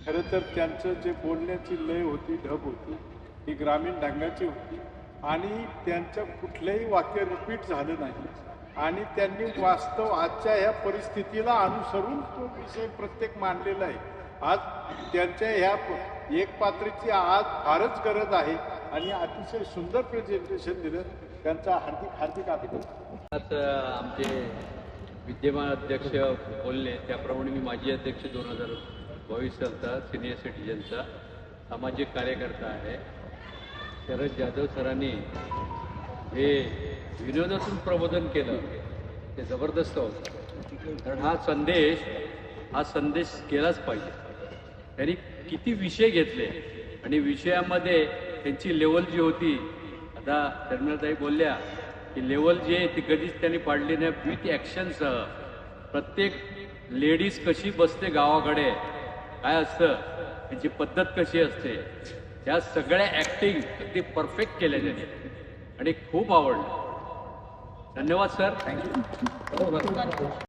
खरं तर त्यांचं जे बोलण्याची लय होती, ढब होती, ही ग्रामीण ढंगाची होती आणि त्यांचं कुठलंही वाक्य रिपीट झालं नाही आणि त्यांनी वास्तव आजच्या ह्या परिस्थितीला अनुसरून तो विषय प्रत्येक मांडलेला आहे. आज त्यांच्या ह्या एक पात्रीची आज फारच गरज आहे आणि अतिशय सुंदर प्रेझेंटेशन दिलं. त्यांचा हार्दिक हार्दिक अभिनंदन. आज आमचे विद्यमान अध्यक्ष बोलले त्याप्रमाणे मी माजी अध्यक्ष 2022 सालचा सिनियर सिटीजनचा सामाजिक कार्यकर्ता आहे. शरद जाधव सरांनी हे विनोदातून प्रबोधन केलं ते जबरदस्त होतं. कारण हा संदेश केलाच पाहिजे. त्यांनी किती विषय घेतले आणि विषयामध्ये त्यांची लेवल जी होती, आता शर्मिलाताई बोलल्या की लेवल जी आहे ती कधीच त्यांनी पाडली नाही. विथ ॲक्शनसह प्रत्येक लेडीज कशी बसते गावाकडे, काय असतं त्यांची पद्धत कशी असते, त्या सगळ्या ॲक्टिंग अगदी परफेक्ट केल्या त्यांनी आणि खूप आवडलं. धन्यवाद सर. थँक्यू.